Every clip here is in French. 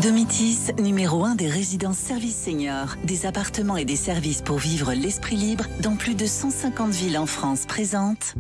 Domitis, numéro 1 des résidences services seniors, des appartements et des services pour vivre l'esprit libre dans plus de 150 villes en France présente.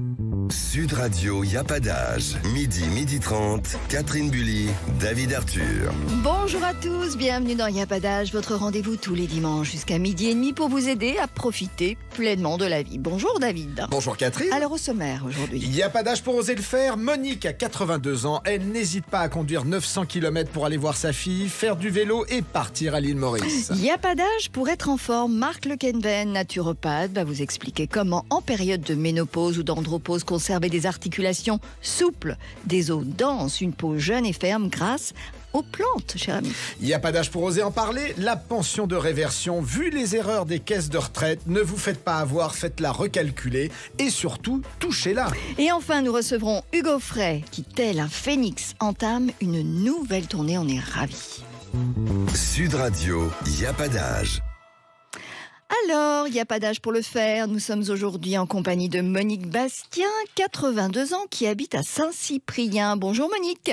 Sud Radio, y a pas d'âge. Midi 30, Catherine Bully, David Arthur. Bonjour à tous, bienvenue dans Y a pas d'âge, votre rendez-vous tous les dimanches jusqu'à 12h30 pour vous aider à profiter pleinement de la vie. Bonjour David. Bonjour Catherine. Alors au sommaire aujourd'hui. Il n'y a pas d'âge pour oser le faire. Monique a 82 ans. Elle n'hésite pas à conduire 900 km pour aller voir sa fille, faire du vélo et partir à l'île Maurice. Il n'y a pas d'âge pour être en forme. Marc Lequenven, naturopathe, va vous expliquer comment en période de ménopause ou d'andropause conserver des articulations souples, des os denses, une peau jeune et ferme grâce aux plantes, cher ami. Il n'y a pas d'âge pour oser en parler. La pension de réversion, vu les erreurs des caisses de retraite, ne vous faites pas avoir, faites-la recalculer et surtout, touchez-la. Et enfin, nous recevrons Hugo Frey qui, tel un phénix, entame une nouvelle tournée. On est ravis. Sud Radio, y a pas d'âge. Alors, il n'y a pas d'âge pour le faire. Nous sommes aujourd'hui en compagnie de Monique Bastien, 82 ans, qui habite à Saint-Cyprien. Bonjour Monique.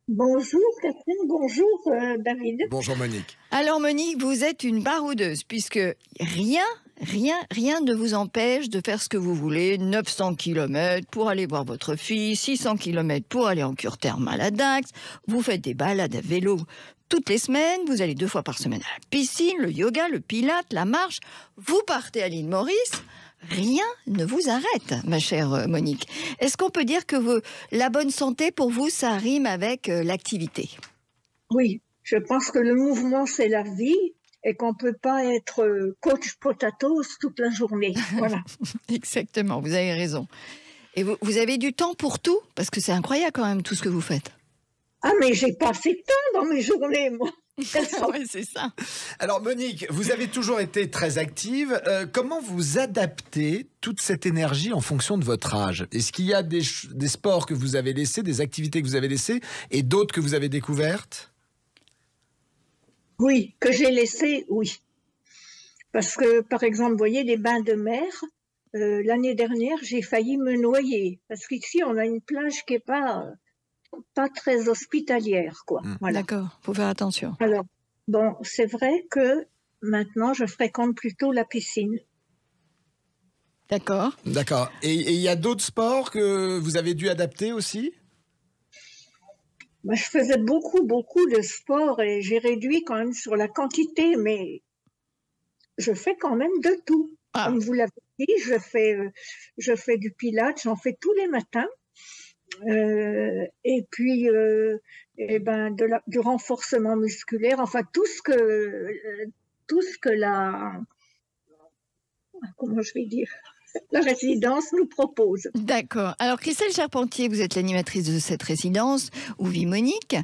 Bonjour Catherine, bonjour David. Bonjour Monique. Alors Monique, vous êtes une baroudeuse puisque rien ne vous empêche de faire ce que vous voulez. 900 km pour aller voir votre fille, 600 km pour aller en cure thermale à Dax. Vous faites des balades à vélo toutes les semaines, vous allez 2 fois par semaine à la piscine, le yoga, le pilate, la marche. Vous partez à l'île Maurice. Rien ne vous arrête, ma chère Monique. Est-ce qu'on peut dire que la bonne santé, pour vous, ça rime avec l'activité? Oui, je pense que le mouvement, c'est la vie et qu'on ne peut pas être coach potatoes toute la journée. Voilà. Exactement, vous avez raison. Et vous avez du temps pour tout? Parce que c'est incroyable quand même tout ce que vous faites. Ah, mais j'ai pas assez de temps dans mes journées, moi. Oui, c'est ça. Alors Monique, vous avez toujours été très active. Comment vous adaptez toute cette énergie en fonction de votre âge? Est-ce qu'il y a des sports que vous avez laissés, des activités que vous avez laissées et d'autres que vous avez découvertes? Oui, que j'ai laissé, oui. Parce que, par exemple, vous voyez, les bains de mer, l'année dernière, j'ai failli me noyer. Parce qu'ici, on a une plage qui n'est pas très hospitalière, quoi. Voilà. D'accord, faut faire attention. Alors, bon, c'est vrai que maintenant, je fréquente plutôt la piscine. D'accord. D'accord. Et il y a d'autres sports que vous avez dû adapter aussi? Moi, je faisais beaucoup de sport et j'ai réduit quand même sur la quantité, mais je fais quand même de tout. Ah. Comme vous l'avez dit, je fais du pilate, j'en fais tous les matins. Et puis du renforcement musculaire, enfin tout ce que comment je vais dire, la résidence nous propose. D'accord. Alors Christelle Charpentier, vous êtes l'animatrice de cette résidence où vit Monique.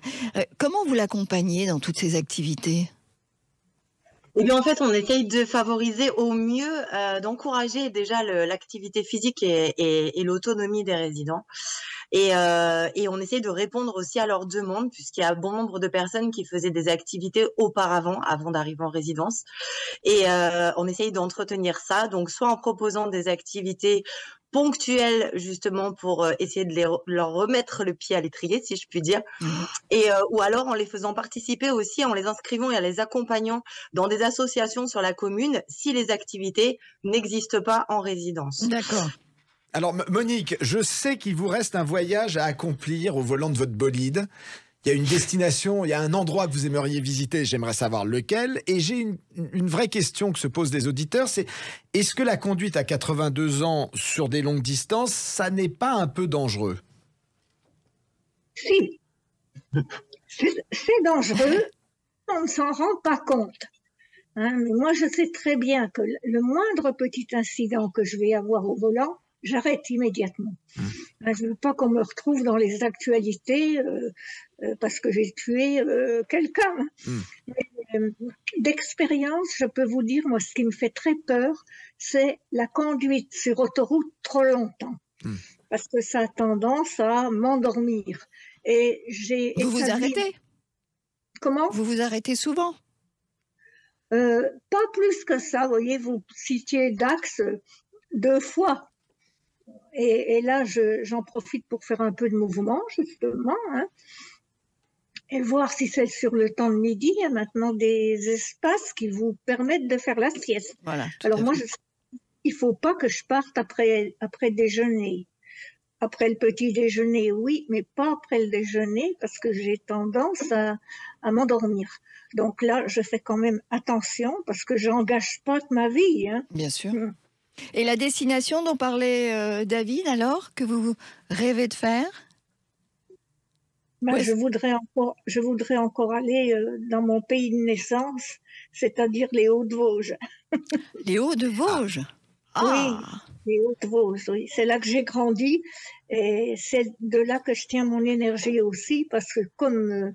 Comment vous l'accompagnez dans toutes ces activités? Eh bien, en fait, on essaye de favoriser au mieux, d'encourager déjà l'activité physique et l'autonomie des résidents. Et on essaye de répondre aussi à leurs demandes, puisqu'il y a bon nombre de personnes qui faisaient des activités auparavant, avant d'arriver en résidence. Et on essaye d'entretenir ça, donc soit en proposant des activités ponctuelles, justement, pour essayer de leur remettre le pied à l'étrier, si je puis dire, et ou alors en les faisant participer aussi, en les inscrivant et en les accompagnant dans des associations sur la commune, si les activités n'existent pas en résidence. D'accord. Alors Monique, je sais qu'il vous reste un voyage à accomplir au volant de votre bolide. Il y a une destination, il y a un endroit que vous aimeriez visiter, j'aimerais savoir lequel. Et j'ai une vraie question que se posent des auditeurs, c'est est-ce que la conduite à 82 ans sur des longues distances, ça n'est pas un peu dangereux? Si, c'est dangereux, on ne s'en rend pas compte. Hein, mais moi, je sais très bien que le moindre petit incident que je vais avoir au volant, j'arrête immédiatement. Je ne veux pas qu'on me retrouve dans les actualités parce que j'ai tué quelqu'un. D'expérience, je peux vous dire, moi, ce qui me fait très peur, c'est la conduite sur autoroute trop longtemps. Parce que ça a tendance à m'endormir. Et Vous vous arrêtez? Comment? Vous vous arrêtez souvent? Pas plus que ça, vous voyez, vous citiez Dax 2 fois. Et là, j'en profite pour faire un peu de mouvement, justement. Hein. Et voir si c'est sur le temps de midi, il y a maintenant des espaces qui vous permettent de faire la sieste. Voilà. Alors moi, il faut pas que je parte après déjeuner. Après le petit déjeuner, oui, mais pas après le déjeuner parce que j'ai tendance à m'endormir. Donc là, je fais quand même attention parce que j'engage pas ma vie. Hein. Bien sûr. Et la destination dont parlait David, alors, que vous rêvez de faire? Ben, je voudrais encore aller dans mon pays de naissance, c'est-à-dire les Hauts-de-Vosges. Les Hauts-de-Vosges. Oui, les Hauts-de-Vosges, oui. C'est là que j'ai grandi et c'est de là que je tiens mon énergie aussi parce que comme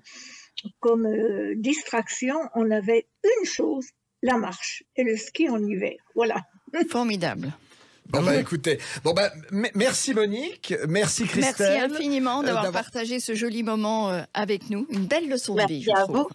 distraction, on avait une chose, la marche et le ski en hiver. Voilà. Formidable. Bon bah écoutez, merci Monique, merci Christelle. Merci infiniment d'avoir partagé ce joli moment avec nous. Une belle leçon de vie, je trouve.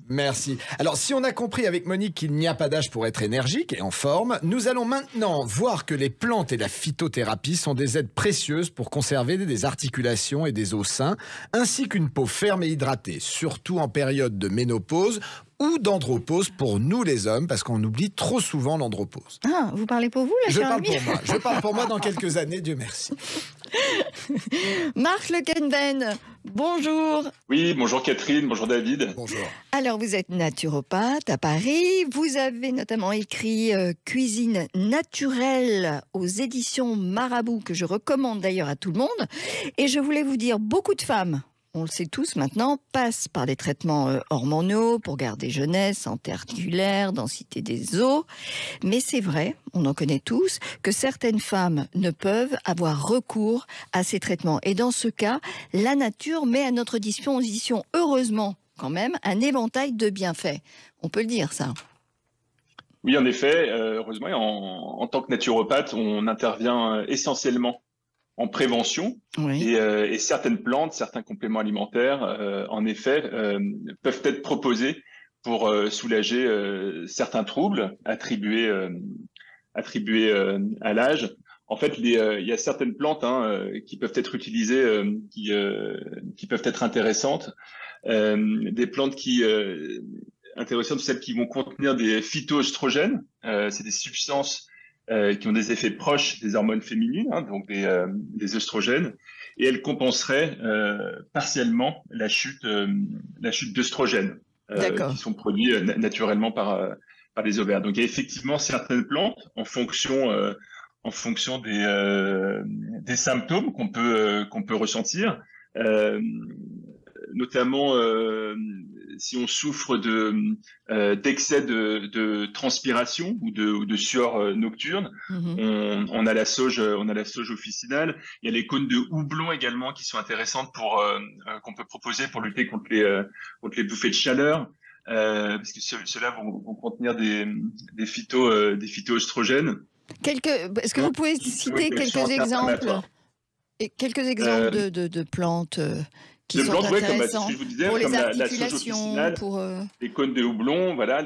Merci. Alors, si on a compris avec Monique qu'il n'y a pas d'âge pour être énergique et en forme, nous allons maintenant voir que les plantes et la phytothérapie sont des aides précieuses pour conserver des articulations et des os sains, ainsi qu'une peau ferme et hydratée, surtout en période de ménopause ou d'andropause pour nous les hommes, parce qu'on oublie trop souvent l'andropause. Ah, vous parlez pour vous, là, Je parle pour moi. Je parle pour moi dans quelques années, Dieu merci. Marc Lequenben, bonjour. Oui, bonjour Catherine, bonjour David. Bonjour. Alors, vous êtes naturopathe à Paris. Vous avez notamment écrit Cuisine naturelle aux éditions Marabout, que je recommande d'ailleurs à tout le monde. Et je voulais vous dire, beaucoup de femmes, on le sait tous maintenant, passent par des traitements hormonaux pour garder jeunesse, santé articulaire, densité des os. Mais c'est vrai, on en connaît tous, que certaines femmes ne peuvent avoir recours à ces traitements. Et dans ce cas, la nature met à notre disposition, heureusement quand même, un éventail de bienfaits. On peut le dire, ça. Oui, en effet, heureusement, en tant que naturopathe, on intervient essentiellement en prévention, oui. Et certaines plantes, certains compléments alimentaires, en effet, peuvent être proposés pour soulager certains troubles attribués à l'âge. En fait, il y a certaines plantes qui peuvent être utilisées, qui peuvent être intéressantes. Des plantes intéressantes, celles qui vont contenir des phytoestrogènes. C'est des substances qui ont des effets proches des hormones féminines, donc des œstrogènes, et elles compenseraient partiellement la chute d'œstrogènes qui sont produits naturellement par les ovaires. Donc il y a effectivement certaines plantes en fonction des symptômes qu'on peut ressentir, notamment si on souffre d'excès de transpiration ou de sueur nocturne. On a la sauge officinale. Il y a les cônes de houblon également qui sont intéressantes qu'on peut proposer pour lutter contre les bouffées de chaleur. Parce que ceux-là vont contenir des phytoestrogènes. Est-ce que vous pouvez citer quelques exemples de plantes qui sont intéressantes pour les articulations, les cônes de houblon, voilà.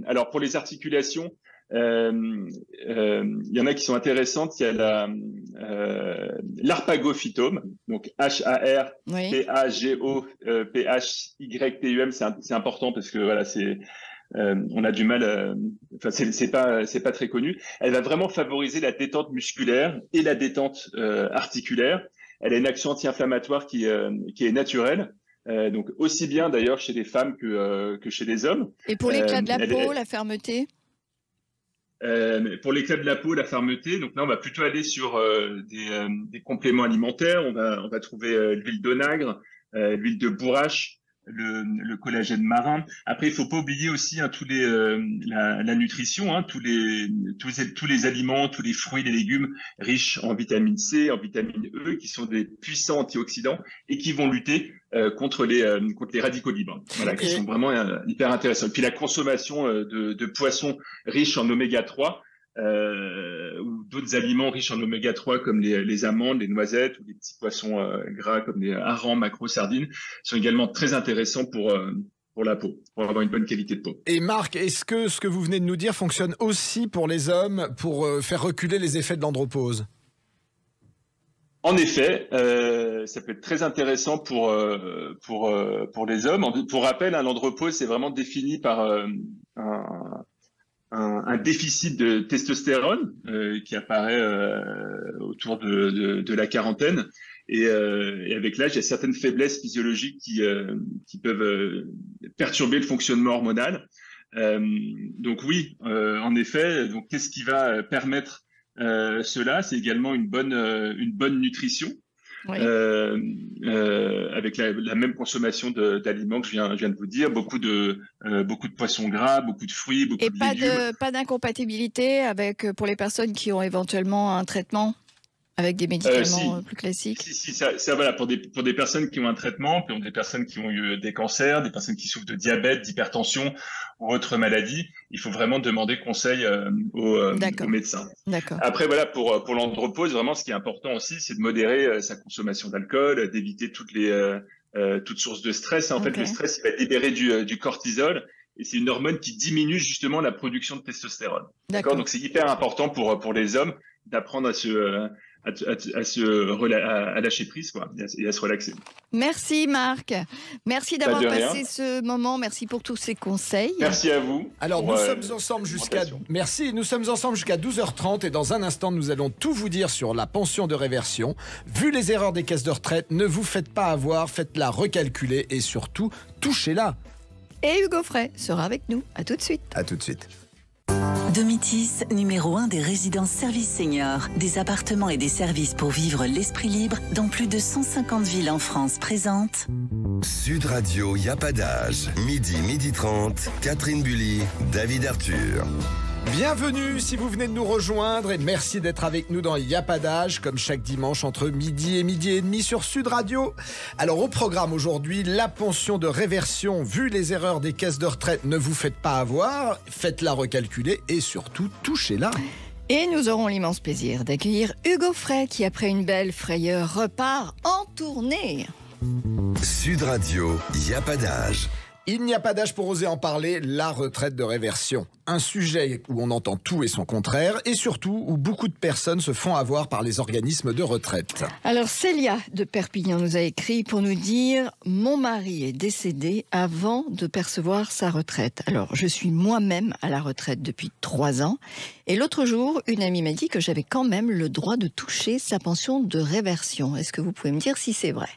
Alors pour les articulations, il y en a qui sont intéressantes. Il y a l'arpagophytum, donc H-A-R-P-A-G-O-P-H-Y-T-U-M. C'est important parce que voilà, on a du mal. Enfin, c'est pas très connu. Elle va vraiment favoriser la détente musculaire et la détente articulaire. Elle a une action anti-inflammatoire qui est naturelle, donc aussi bien d'ailleurs chez les femmes que chez les hommes. Et pour l'éclat de la peau, la fermeté? Pour l'éclat de la peau, la fermeté, donc là on va plutôt aller sur des compléments alimentaires. On va trouver l'huile d'onagre, l'huile de bourrache, le collagène marin. Après, il faut pas oublier aussi la nutrition, tous les aliments, tous les fruits, les légumes riches en vitamine C, en vitamine E, qui sont des puissants antioxydants et qui vont lutter contre les radicaux libres. Voilà, qui sont vraiment hyper intéressants. Et puis la consommation de poissons riches en oméga 3. Ou d'autres aliments riches en oméga 3 comme les amandes, les noisettes ou les petits poissons gras comme les harengs, maquereaux, sardines sont également très intéressants pour la peau, pour avoir une bonne qualité de peau. Et Marc, est-ce que ce que vous venez de nous dire fonctionne aussi pour les hommes pour faire reculer les effets de l'andropause? En effet, ça peut être très intéressant pour les hommes. Pour rappel, l'andropause, c'est vraiment défini par un déficit de testostérone qui apparaît autour de la quarantaine. Et avec l'âge, il y a certaines faiblesses physiologiques qui peuvent perturber le fonctionnement hormonal. Donc oui, en effet, donc qu'est-ce qui va permettre cela? C'est également une bonne nutrition. Oui. Avec la même consommation d'aliments que je viens de vous dire, beaucoup de poissons gras, beaucoup de fruits, beaucoup de légumes. Pas d'incompatibilité pour les personnes qui ont éventuellement un traitement avec des médicaments plus classiques? Si, ça voilà, pour des personnes qui ont un traitement, pour des personnes qui ont eu des cancers, des personnes qui souffrent de diabète, d'hypertension ou autres maladies, il faut vraiment demander conseil aux médecins. D'accord. Après, voilà, pour l'andropause, vraiment, ce qui est important aussi, c'est de modérer sa consommation d'alcool, d'éviter toute source de stress. En fait, le stress, il va libérer du cortisol, et c'est une hormone qui diminue justement la production de testostérone. D'accord. Donc, c'est hyper important pour les hommes d'apprendre à lâcher prise, quoi, et à se relaxer. Merci Marc. Merci d'avoir passé ce moment. Merci pour tous ces conseils. Merci à vous. Alors nous sommes ensemble jusqu'à 12h30 et dans un instant nous allons tout vous dire sur la pension de réversion. Vu les erreurs des caisses de retraite, ne vous faites pas avoir, faites-la recalculer et surtout touchez-la. Et Hugo Frey sera avec nous. À tout de suite. À tout de suite. Domitis, numéro 1 des résidences services seniors, des appartements et des services pour vivre l'esprit libre dans plus de 150 villes en France présente. Sud Radio, y a pas d'âge. Midi 30, Catherine Bully, David Arthur. Bienvenue si vous venez de nous rejoindre et merci d'être avec nous dans Y a pas d'âge, comme chaque dimanche entre midi et demi sur Sud Radio. Alors au programme aujourd'hui, la pension de réversion, vu les erreurs des caisses de retraite, ne vous faites pas avoir, faites-la recalculer et surtout touchez-la. Et nous aurons l'immense plaisir d'accueillir Hugo Frey qui, après une belle frayeur, repart en tournée. Sud Radio, y a pas d'âge. Il n'y a pas d'âge pour oser en parler, la retraite de réversion. Un sujet où on entend tout et son contraire, et surtout où beaucoup de personnes se font avoir par les organismes de retraite. Alors Célia de Perpignan nous a écrit pour nous dire « Mon mari est décédé avant de percevoir sa retraite. Alors je suis moi-même à la retraite depuis 3 ans, et l'autre jour, une amie m'a dit que j'avais quand même le droit de toucher sa pension de réversion. Est-ce que vous pouvez me dire si c'est vrai ?»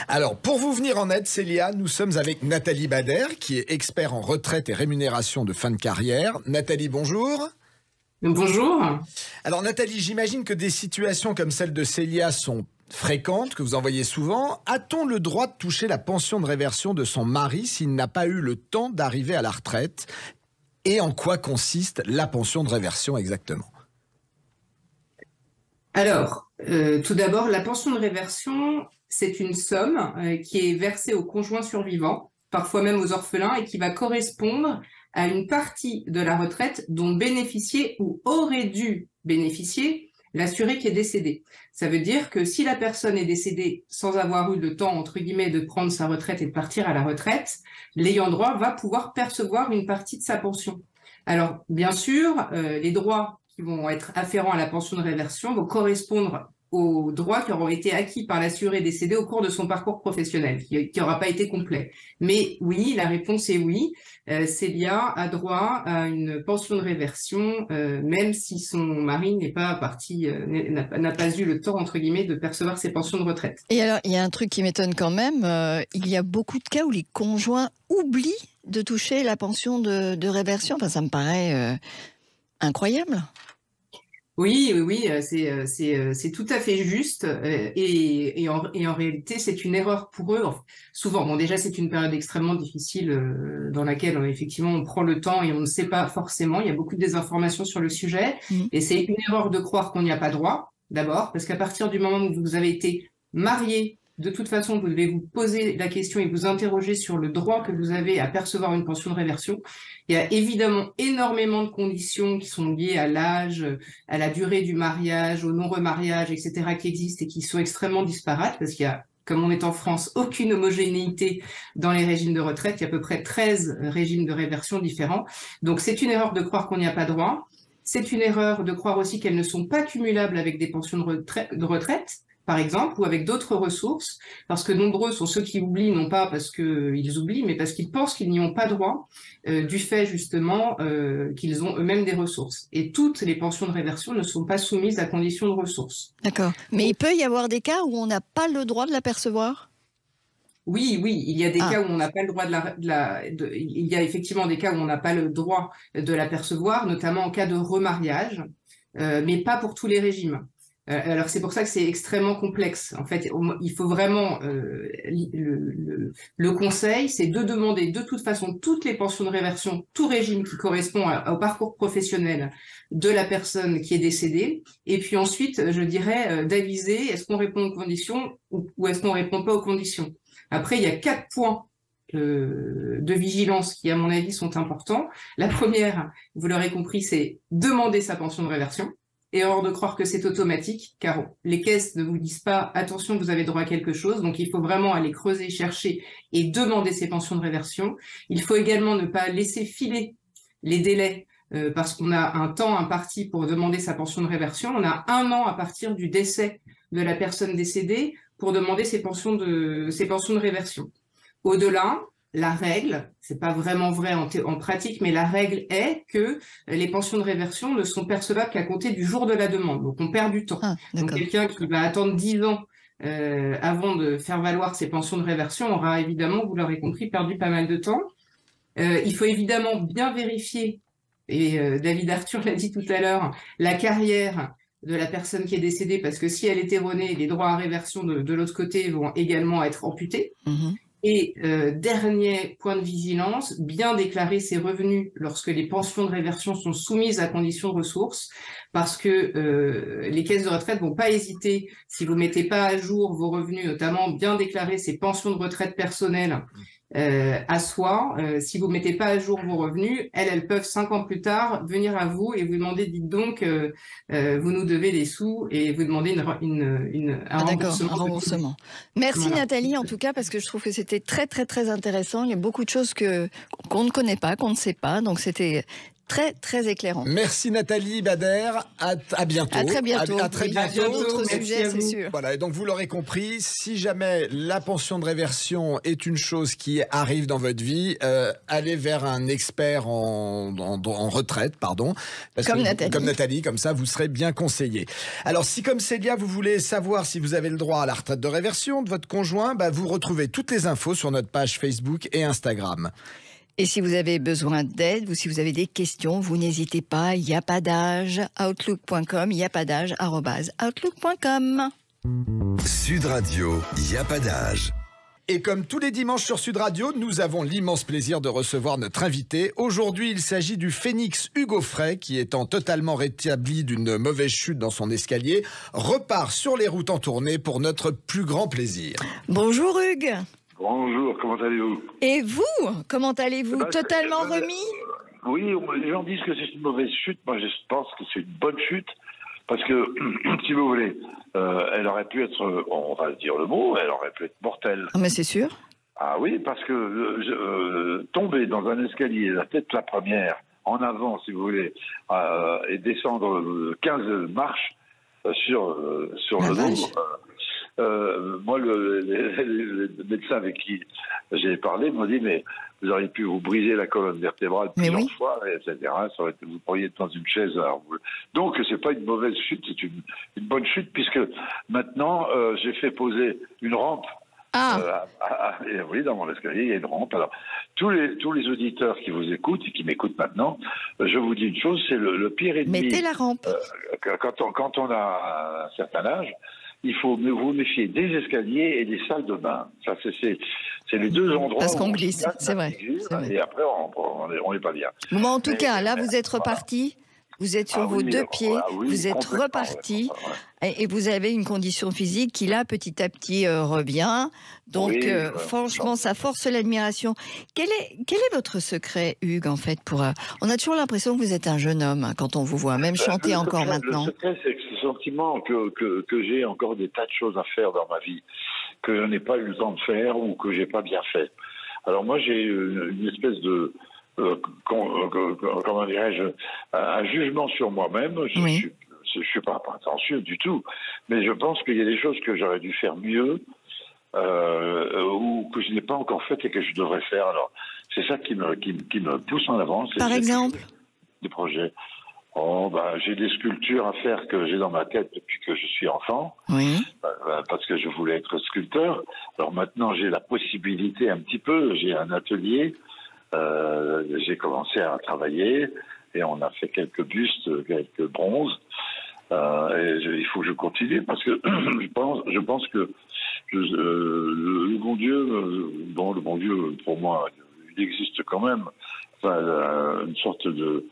Alors, pour vous venir en aide, Célia, nous sommes avec Nathalie Bader, qui est expert en retraite et rémunération de fin de carrière. Nathalie, bonjour. Bonjour. Alors Nathalie, j'imagine que des situations comme celle de Célia sont fréquentes, que vous en voyez souvent. A-t-on le droit de toucher la pension de réversion de son mari s'il n'a pas eu le temps d'arriver à la retraite? Et en quoi consiste la pension de réversion exactement? Alors, tout d'abord, la pension de réversion, c'est une somme qui est versée aux conjoints survivants, parfois même aux orphelins, et qui va correspondre à une partie de la retraite dont bénéficiait ou aurait dû bénéficier l'assuré qui est décédé. Ça veut dire que si la personne est décédée sans avoir eu le temps, entre guillemets, de prendre sa retraite et de partir à la retraite, l'ayant droit va pouvoir percevoir une partie de sa pension. Alors, bien sûr, les droits qui vont être afférents à la pension de réversion vont correspondre aux droits qui auront été acquis par l'assuré décédé au cours de son parcours professionnel, qui n'aura pas été complet. Mais oui, la réponse est oui. Célia a droit à une pension de réversion, même si son mari n'est pas parti, n'a pas eu le temps, entre guillemets, de percevoir ses pensions de retraite. Et alors, il y a un truc qui m'étonne quand même, il y a beaucoup de cas où les conjoints oublient de toucher la pension de réversion. Enfin, ça me paraît incroyable. Oui, c'est tout à fait juste et en réalité c'est une erreur pour eux. Enfin, souvent, bon déjà c'est une période extrêmement difficile dans laquelle effectivement on prend le temps et on ne sait pas forcément. Il y a beaucoup de désinformations sur le sujet et c'est une erreur de croire qu'on n'y a pas droit. D'abord parce qu'à partir du moment où vous avez été marié, de toute façon, vous devez vous poser la question et vous interroger sur le droit que vous avez à percevoir une pension de réversion. Il y a évidemment énormément de conditions qui sont liées à l'âge, à la durée du mariage, au non-remariage, etc., qui existent et qui sont extrêmement disparates parce qu'il y a, comme on est en France, aucune homogénéité dans les régimes de retraite. Il y a à peu près 13 régimes de réversion différents. Donc, c'est une erreur de croire qu'on n'y a pas droit. C'est une erreur de croire aussi qu'elles ne sont pas cumulables avec des pensions de retraite. par exemple, ou avec d'autres ressources, parce que nombreux sont ceux qui oublient, non pas parce qu'ils oublient, mais parce qu'ils pensent qu'ils n'y ont pas droit, du fait justement qu'ils ont eux-mêmes des ressources. Et toutes les pensions de réversion ne sont pas soumises à condition de ressources. D'accord. Mais il peut y avoir des cas où on n'a pas le droit de l'apercevoir? Oui, il y a des cas où on n'a pas le droit il y a effectivement des cas où on n'a pas le droit de l'apercevoir, notamment en cas de remariage, mais pas pour tous les régimes. Alors c'est pour ça que c'est extrêmement complexe. En fait, il faut vraiment le conseil, c'est de demander de toute façon toutes les pensions de réversion, tout régime qui correspond au parcours professionnel de la personne qui est décédée. Et puis ensuite, je dirais d'aviser est-ce qu'on répond aux conditions ou est-ce qu'on répond pas aux conditions. Après, il y a 4 points de vigilance qui, à mon avis, sont importants. La première, vous l'aurez compris, c'est demander sa pension de réversion. Et hors de croire que c'est automatique, car les caisses ne vous disent pas « attention, vous avez droit à quelque chose ». Donc, il faut vraiment aller creuser, chercher et demander ces pensions de réversion. Il faut également ne pas laisser filer les délais parce qu'on a un temps imparti pour demander sa pension de réversion. On a 1 an à partir du décès de la personne décédée pour demander ses pensions de réversion. Au-delà, la règle, c'est pas vraiment vrai en pratique, mais la règle est que les pensions de réversion ne sont percevables qu'à compter du jour de la demande. Donc, on perd du temps. Donc, quelqu'un qui va attendre 10 ans avant de faire valoir ses pensions de réversion aura évidemment, vous l'aurez compris, perdu pas mal de temps. Il faut évidemment bien vérifier, et David Arthur l'a dit tout à l'heure, la carrière de la personne qui est décédée, parce que si elle est erronée, les droits à réversion de l'autre côté vont également être amputés. Et dernier point de vigilance, bien déclarer ses revenus lorsque les pensions de réversion sont soumises à condition de ressources, parce que les caisses de retraite vont pas hésiter, si vous mettez pas à jour vos revenus, notamment bien déclarer ses pensions de retraite personnelles à soi. Si vous mettez pas à jour vos revenus, elles peuvent 5 ans plus tard venir à vous et vous demander, dites donc, vous nous devez des sous, et vous demander un remboursement. Merci Nathalie, en tout cas, parce que je trouve que c'était très très très intéressant. Il y a beaucoup de choses qu'on ne connaît pas, qu'on ne sait pas, donc c'était très très éclairant. Merci Nathalie Bader, à bientôt. À très bientôt. À très bientôt. D'autres sujets, c'est sûr. Voilà, et donc vous l'aurez compris, si jamais la pension de réversion est une chose qui arrive dans votre vie, allez vers un expert en retraite, pardon. Comme Nathalie, comme ça vous serez bien conseillé. Alors si comme Célia, vous voulez savoir si vous avez le droit à la retraite de réversion de votre conjoint, vous retrouvez toutes les infos sur notre page Facebook et Instagram. Et si vous avez besoin d'aide ou si vous avez des questions, vous n'hésitez pas, il n'y a pas d'âge, outlook.com, il n'y a pas d'âge, @outlook.com. Sud Radio, il n'y a pas d'âge. Et comme tous les dimanches sur Sud Radio, nous avons l'immense plaisir de recevoir notre invité. Aujourd'hui, il s'agit du phénix Hugo Frey, qui étant totalement rétabli d'une mauvaise chute dans son escalier, repart sur les routes en tournée pour notre plus grand plaisir. Bonjour Hugues. Bonjour, comment allez-vous? Et vous, comment allez-vous? Totalement remis? Oui, les gens disent que c'est une mauvaise chute. Moi, je pense que c'est une bonne chute. Parce que, si vous voulez, elle aurait pu être, on va dire le mot, elle aurait pu être mortelle. Mais c'est sûr. Ah oui, parce que tomber dans un escalier, la tête la première, en avant, si vous voulez, et descendre 15 marches sur le dos... moi, le médecin avec qui j'ai parlé m'a dit, mais vous auriez pu vous briser la colonne vertébrale plusieurs fois, etc. Ça aurait été, vous pourriez être dans une chaise. Donc, c'est pas une mauvaise chute, c'est une bonne chute, puisque maintenant, j'ai fait poser une rampe. Oui, dans mon escalier, il y a une rampe. Alors, tous les auditeurs qui vous écoutent et qui m'écoutent maintenant, je vous dis une chose, c'est le pire ennemi. Mettez la rampe. Quand on a un certain âge, il faut vous méfier des escaliers et des salles de bain. Ça, c'est les deux endroits. Parce qu'on glisse, c'est vrai. Et après, on n'est pas bien. Bon, en tout cas, là, vous êtes reparti. Vous êtes sur vos deux pieds, vous êtes reparti, et vous avez une condition physique qui, là, petit à petit, revient. Donc, franchement, ça force l'admiration. Quel est votre secret, Hugues, en fait, on a toujours l'impression que vous êtes un jeune homme, quand on vous voit, même chanter encore maintenant. Le secret, c'est ce sentiment que j'ai encore des tas de choses à faire dans ma vie, que je n'ai pas eu le temps de faire ou que j'ai pas bien fait. Alors moi, j'ai une espèce de... comment dirais-je, un jugement sur moi-même. Je suis je suis pas prétentieux du tout, mais je pense qu'il y a des choses que j'aurais dû faire mieux, ou que je n'ai pas encore faites et que je devrais faire. Alors, c'est ça qui me pousse en avant. Par exemple, des projets. Oh, j'ai des sculptures à faire que j'ai dans ma tête depuis que je suis enfant. Oui. Parce que je voulais être sculpteur. Alors maintenant, j'ai la possibilité un petit peu. J'ai un atelier. J'ai commencé à travailler et on a fait quelques bustes, quelques bronzes. Il faut que je continue parce que je pense que le bon Dieu, le bon Dieu pour moi, il existe quand même. Enfin, une sorte de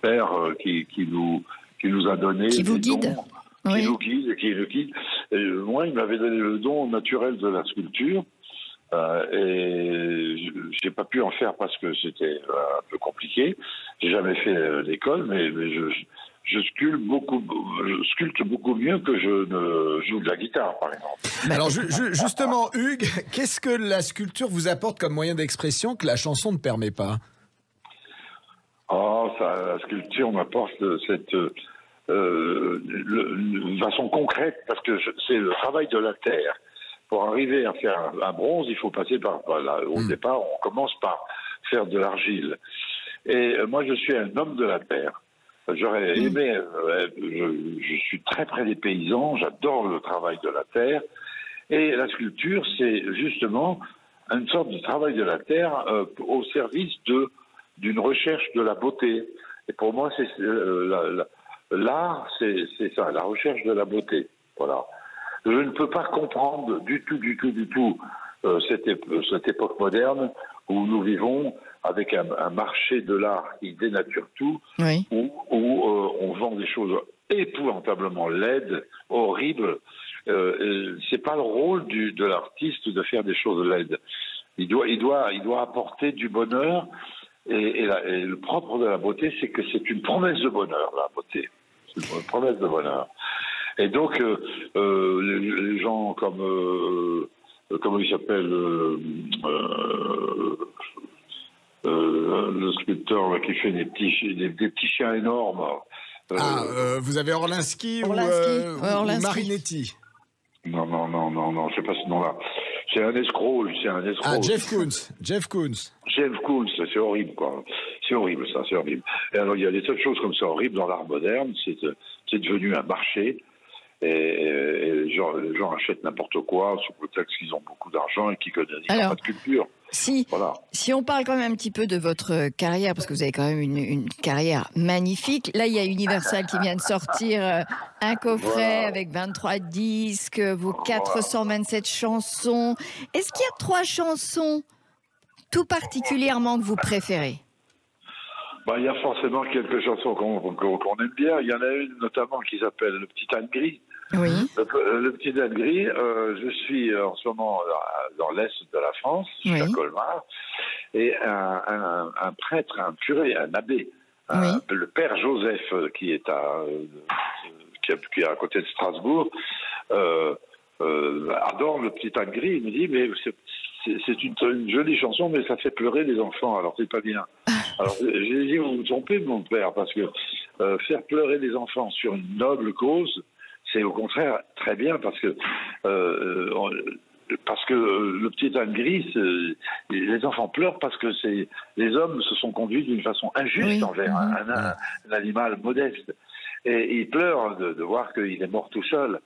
père qui nous a donné qui vous des guide, dons, oui. qui nous guide. Et moi, il m'avait donné le don naturel de la sculpture. Et j'ai pas pu en faire parce que c'était un peu compliqué. J'ai jamais fait l'école, mais je sculpte beaucoup mieux que je ne joue de la guitare, par exemple. Alors justement, Hugues, qu'est-ce que la sculpture vous apporte comme moyen d'expression que la chanson ne permet pas? La sculpture m'apporte cette façon concrète, parce que c'est le travail de la terre. Pour arriver à faire un bronze, il faut passer au départ, on commence par faire de l'argile. Et moi, je suis un homme de la terre. J'aurais aimé, je suis très près des paysans, j'adore le travail de la terre. Et la sculpture, c'est justement une sorte de travail de la terre au service d'une recherche de la beauté. Et pour moi, l'art, c'est ça, la recherche de la beauté. Voilà. Je ne peux pas comprendre du tout cette époque moderne où nous vivons avec un marché de l'art qui dénature tout, oui. où on vend des choses épouvantablement laides, horribles. C'est pas le rôle de l'artiste de faire des choses laides. Il doit apporter du bonheur. Et le propre de la beauté, c'est que c'est une promesse de bonheur, la beauté. C'est une promesse de bonheur. Et donc, les gens comme comment il s'appelle, le sculpteur qui fait des petits chiens énormes. Vous avez Orlinski ou Marinetti? Non, je sais pas ce nom-là. C'est un escroc, lui, c'est un escroc. Ah, Jeff Koons. C'est horrible, quoi. C'est horrible, ça, c'est horrible. Et alors, il y a des tas de choses comme ça horribles dans l'art moderne. C'est devenu un marché. Et les gens achètent n'importe quoi sous prétexte qu'ils ont beaucoup d'argent et qu'ils connaissent pas de culture. Si on parle quand même un petit peu de votre carrière, parce que vous avez quand même une carrière magnifique. Là, il y a Universal qui vient de sortir un coffret avec 23 disques, vos 427 chansons. Est-ce qu'il y a 3 chansons tout particulièrement que vous préférez? Il y a forcément quelques chansons qu'on aime bien. Il y en a une notamment qui s'appelle Le Petit Âne Gris. Oui. Le Petit Âne Gris, je suis en ce moment dans l'Est de la France, à Colmar, et un prêtre, un curé, un abbé, le père Joseph, qui est à côté de Strasbourg, adore Le Petit Âne Gris. Il me dit, mais c'est une jolie chanson, mais ça fait pleurer les enfants, alors c'est pas bien. Alors j'ai dit, vous vous trompez, mon père, parce que faire pleurer les enfants sur une noble cause, c'est au contraire très bien, parce que le Petit Âne Gris, les enfants pleurent parce que les hommes se sont conduits d'une façon injuste envers un animal modeste. Et ils pleurent de voir qu'il est mort tout seul.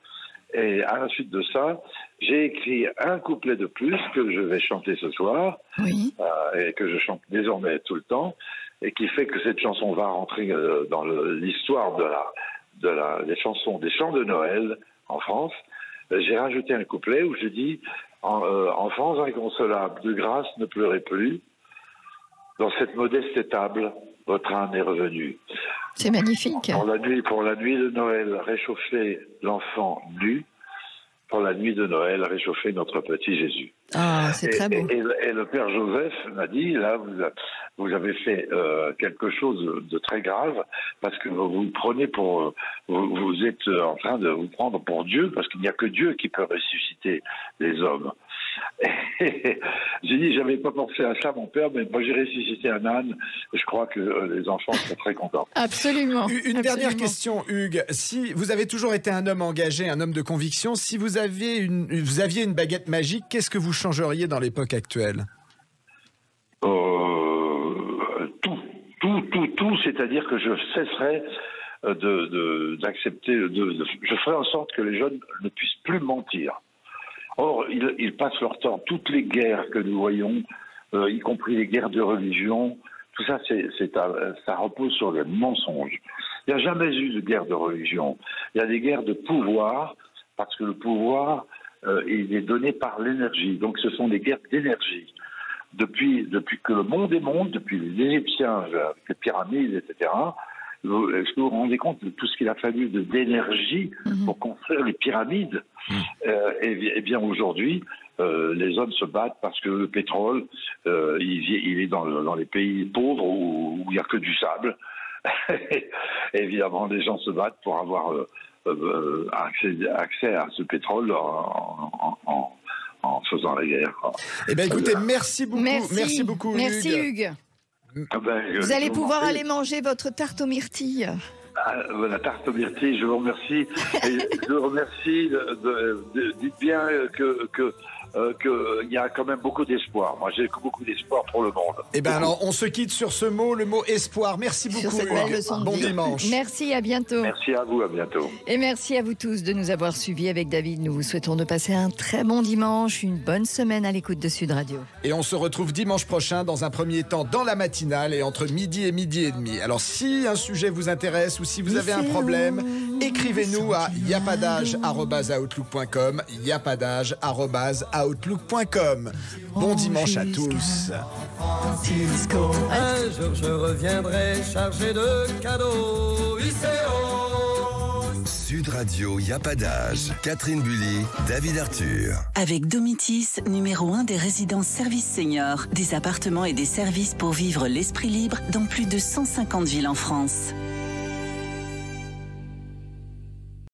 Et à la suite de ça, j'ai écrit un couplet de plus que je vais chanter ce soir, et que je chante désormais tout le temps, et qui fait que cette chanson va rentrer dans l'histoire des chansons, des chants de Noël en France. J'ai rajouté un couplet où je dis enfants inconsolable, de grâce ne pleurez plus, dans cette modeste étable, votre âme est revenu. C'est magnifique. Pour la nuit de Noël, réchauffez l'enfant nu. Pour la nuit de Noël, réchauffer notre petit Jésus. Ah, c'est très beau. Et le père Joseph m'a dit, là, vous avez fait quelque chose de très grave, parce que vous prenez pour... Vous êtes en train de vous prendre pour Dieu, parce qu'il n'y a que Dieu qui peut ressusciter les hommes. Et j'ai dit, j'avais pas pensé à ça, mon père, mais moi j'ai ressuscité un âne. Je crois que les enfants sont très contents. Absolument. Une dernière question, Hugues. Si vous avez toujours été un homme engagé, un homme de conviction, si vous aviez une baguette magique, qu'est-ce que vous changeriez dans l'époque actuelle? Tout, c'est-à-dire que je cesserai d'accepter, je ferai en sorte que les jeunes ne puissent plus mentir. Or, ils passent leur temps, toutes les guerres que nous voyons, y compris les guerres de religion, tout ça, ça repose sur les mensonges. Il n'y a jamais eu de guerre de religion. Il y a des guerres de pouvoir, parce que le pouvoir, il est donné par l'énergie. Donc, ce sont des guerres d'énergie. Depuis que le monde est monde, depuis les Égyptiens, les pyramides, etc., est-ce que vous vous rendez compte de tout ce qu'il a fallu d'énergie pour construire les pyramides? Et bien aujourd'hui, les hommes se battent parce que le pétrole, il est dans les pays pauvres où il n'y a que du sable. Et évidemment, les gens se battent pour avoir accès à ce pétrole en faisant la guerre. Eh bien, écoutez, merci beaucoup. Merci beaucoup, Merci, Hugues. Vous allez pouvoir aller manger votre tarte aux myrtilles. La tarte aux myrtilles, je vous remercie. Et je vous remercie. Dites bien qu'il y a quand même beaucoup d'espoir. Moi, j'ai beaucoup d'espoir pour le monde. Eh bien, alors, on se quitte sur ce mot, le mot espoir. Merci beaucoup, Hugues. Bon dimanche. Merci, à bientôt. Merci à vous, à bientôt. Et merci à vous tous de nous avoir suivis avec David. Nous vous souhaitons de passer un très bon dimanche, une bonne semaine à l'écoute de Sud Radio. Et on se retrouve dimanche prochain, dans un premier temps, dans la matinale et entre midi et midi et demi. Alors, si un sujet vous intéresse ou si vous avez un problème, écrivez-nous à yapadage@outlook.com, yapadage@outlook.com. Bon dimanche à tous. Un jour je reviendrai chargé de cadeaux. Sud Radio Yapadage. Catherine Bully, David Arthur. Avec Domitis, numéro 1 des résidences services seniors, des appartements et des services pour vivre l'esprit libre dans plus de 150 villes en France.